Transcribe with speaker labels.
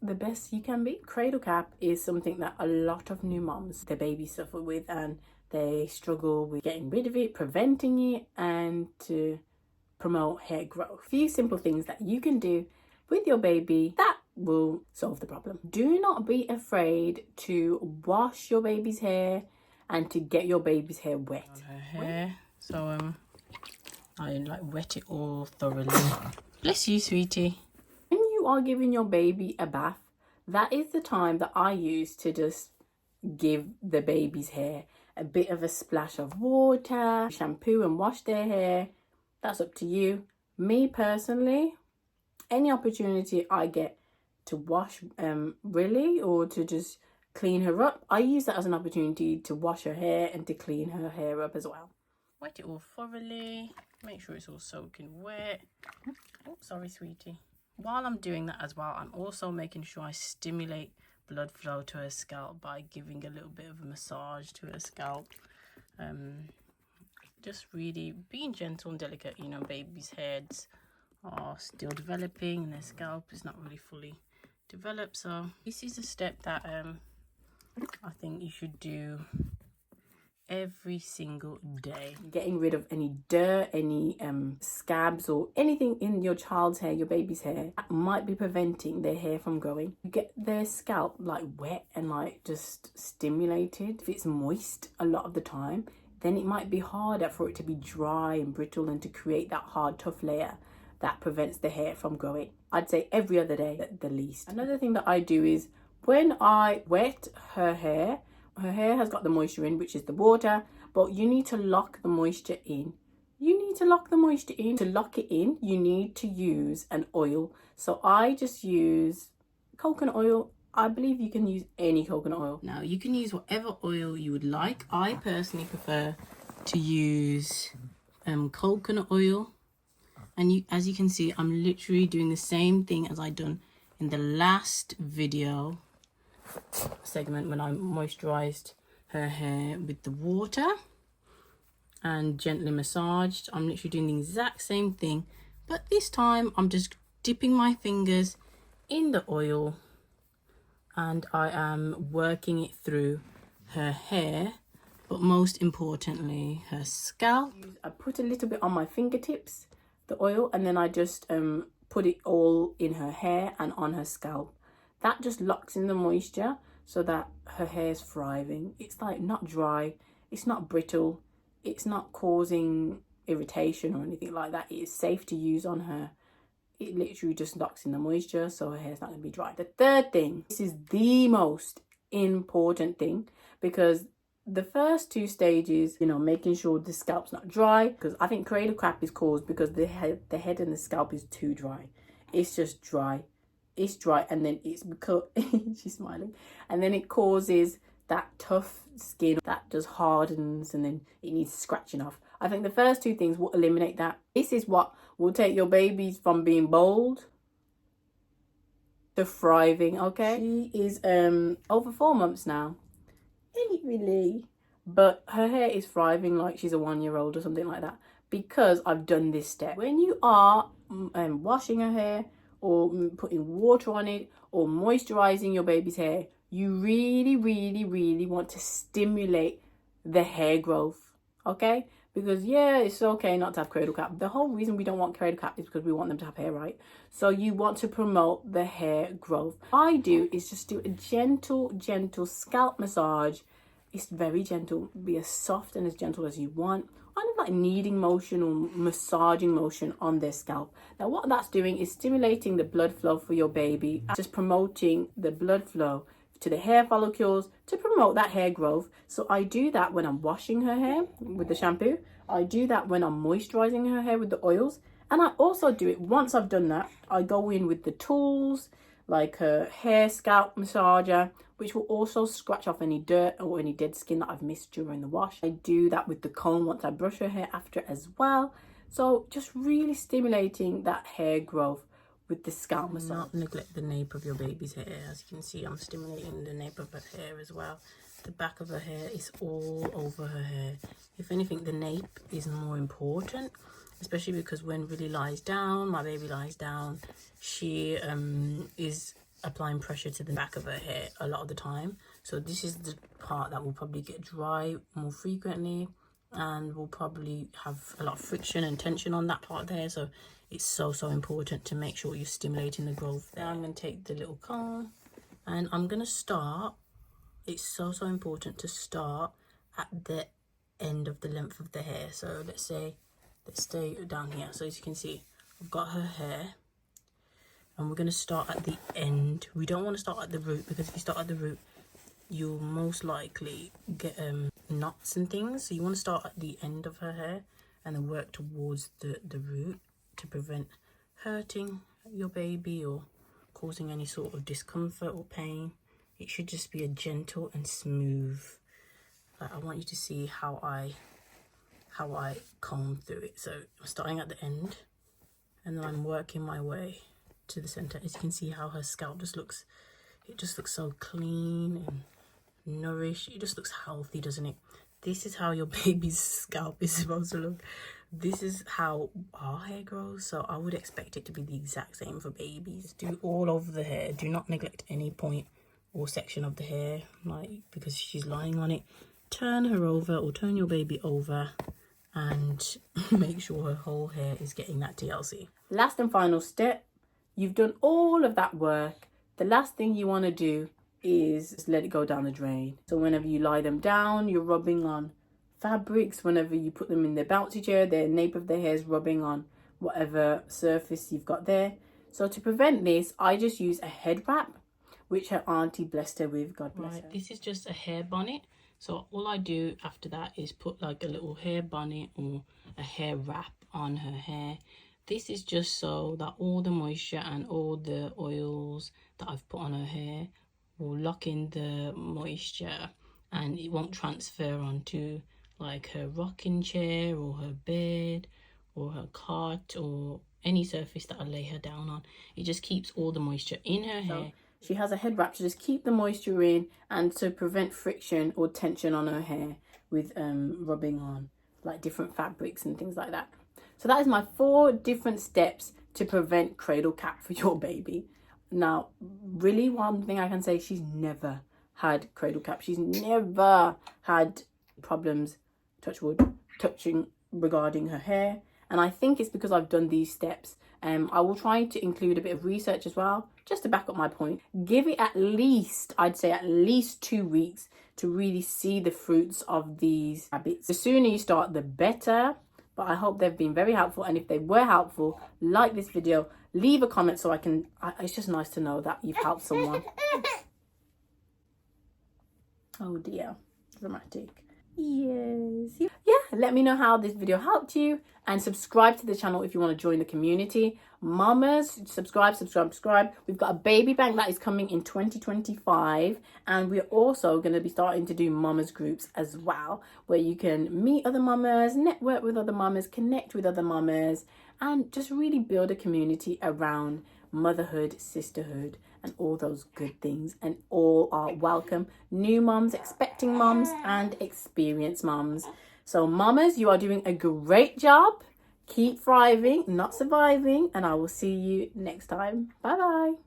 Speaker 1: the best you can be. Cradle cap is something that a lot of new moms, their babies suffer with, and they struggle with getting rid of it, preventing it, and to promote hair growth. A few simple things that you can do with your baby that will solve the problem. Do not be afraid to wash your baby's hair and to get your baby's hair wet.
Speaker 2: On her hair, so I like wet it all thoroughly. Bless you, sweetie.
Speaker 1: When you are giving your baby a bath, that is the time that I use to just give the baby's hair a bit of a splash of water, shampoo, and wash their hair. That's up to you. Me personally, any opportunity I get to wash really, or to just clean her up, I use that as an opportunity to wash her hair and to clean her hair up as well.
Speaker 2: Wet it all thoroughly. Make sure it's all soaking wet. Oh, sorry, sweetie. While I'm doing that as well, I'm also making sure I stimulate blood flow to her scalp by giving a little bit of a massage to her scalp. Just really being gentle and delicate. You know, babies' heads are still developing and their scalp is not really fully developed. So this is a step that I think you should do every single day.
Speaker 1: Getting rid of any dirt, any scabs, or anything in your child's hair, your baby's hair, that might be preventing their hair from growing. You get their scalp like wet and like just stimulated. If it's moist a lot of the time, then it might be harder for it to be dry and brittle and to create that hard, tough layer that prevents the hair from growing. I'd say every other day at the least. Another thing that I do is when I wet her hair has got the moisture in, which is the water, but you need to lock the moisture in. To lock it in, you need to use an oil. So I just use coconut oil. I believe you can use any coconut oil.
Speaker 2: Now, you can use whatever oil you would like. I personally prefer to use coconut oil. And as you can see, I'm literally doing the same thing as I done in the last video segment when I moisturized her hair with the water and gently massaged. I'm literally doing the exact same thing, but this time I'm just dipping my fingers in the oil and I am working it through her hair, but most importantly her scalp.
Speaker 1: I put a little bit on my fingertips, the oil, and then I just put it all in her hair and on her scalp. That just locks in the moisture so that her hair is thriving. It's like not dry, it's not brittle, it's not causing irritation or anything like that. It is safe to use on her. It literally just locks in the moisture so her hair's not going to be dry. The third thing, this is the most important thing, because the first two stages, you know, making sure the scalp's not dry, because I think cradle cap is caused because the head and the scalp is too dry. It's just dry. It's dry, and then it's because she's smiling, and then it causes that tough skin that just hardens and then it needs scratching off. I think the first two things will eliminate that. This is what will take your babies from being bold to thriving. Okay, she is over 4 months now. Ain't it really? But her hair is thriving like she's a 1-year-old or something like that, because I've done this step. When you are washing her hair or putting water on it or moisturizing your baby's hair, you really, really, really want to stimulate the hair growth, okay? Because yeah, it's okay not to have cradle cap. The whole reason we don't want cradle cap is because we want them to have hair, right? So you want to promote the hair growth. What I do is just do a gentle scalp massage. It's very gentle. Be as soft and as gentle as you want. Kind of like kneading motion or massaging motion on their scalp. Now what that's doing is stimulating the blood flow for your baby, just promoting the blood flow to the hair follicles to promote that hair growth. So I do that when I'm washing her hair with the shampoo. I do that when I'm moisturizing her hair with the oils. And I also do it once I've done that. I go in with the tools like a hair scalp massager, which will also scratch off any dirt or any dead skin that I've missed during the wash. I do that with the comb once I brush her hair after as well. So just really stimulating that hair growth with the scalp massage.
Speaker 2: Not neglect the nape of your baby's hair. As you can see, I'm stimulating the nape of her hair as well. The back of her hair is all over her hair. If anything, the nape is more important, especially because when Willie lies down, my baby lies down, she is applying pressure to the back of her hair a lot of the time. So this is the part that will probably get dry more frequently, and will probably have a lot of friction and tension on that part there. So it's so important to make sure you're stimulating the growth. Now I'm going to take the little comb, and I'm going to start. It's so important to start at the end of the length of the hair. So let's stay down here. So as you can see, I've got her hair, and we're going to start at the end. We don't want to start at the root, because if you start at the root, you'll most likely get knots and things. So you want to start at the end of her hair and then work towards the root to prevent hurting your baby or causing any sort of discomfort or pain. It should just be a gentle and smooth. I want you to see how I comb through it. So I'm starting at the end, and then I'm working my way to the center. As you can see how her scalp just looks, it just looks so clean and nourished. It just looks healthy, doesn't it? This is how your baby's scalp is supposed to look. This is how our hair grows, so I would expect it to be the exact same for babies. Do all over the hair. Do not neglect any point or section of the hair, like because she's lying on it. Turn her over, or turn your baby over, and make sure her whole hair is getting that TLC.
Speaker 1: Last and final step. You've done all of that work. The last thing you want to do is just let it go down the drain. So whenever you lie them down, you're rubbing on fabrics. Whenever you put them in their bouncy chair, the nape of their hair is rubbing on whatever surface you've got there. So to prevent this, I just use a head wrap, which her auntie blessed her with. God bless her.
Speaker 2: This is just a hair bonnet. So all I do after that is put like a little hair bonnet or a hair wrap on her hair. This is just so that all the moisture and all the oils that I've put on her hair will lock in the moisture, and it won't transfer onto like her rocking chair or her bed or her cot or any surface that I lay her down on. It just keeps all the moisture in her hair.
Speaker 1: She has a head wrap to just keep the moisture in and to prevent friction or tension on her hair with rubbing on like different fabrics and things like that. So that is my 4 different steps to prevent cradle cap for your baby. Now, really one thing I can say, she's never had cradle cap. She's never had problems, touch wood, touching regarding her hair. And I think it's because I've done these steps. I will try to include a bit of research as well, just to back up my point. Give it at least, I'd say at least 2 weeks to really see the fruits of these habits. The sooner you start, the better. But I hope they've been very helpful. And if they were helpful, like this video, leave a comment so I can, it's just nice to know that you've helped someone. Oh dear, dramatic. Yes. Yeah, let me know how this video helped you, and subscribe to the channel if you want to join the community. Mamas, subscribe. We've got a baby bank that is coming in 2025, and we're also going to be starting to do mamas groups as well, where you can meet other mamas, network with other mamas, connect with other mamas, and just really build a community around motherhood, sisterhood, and all those good things. And all are welcome. New mums, expecting mums, and experienced mums. So mamas, you are doing a great job. Keep thriving, not surviving, and I will see you next time. Bye bye.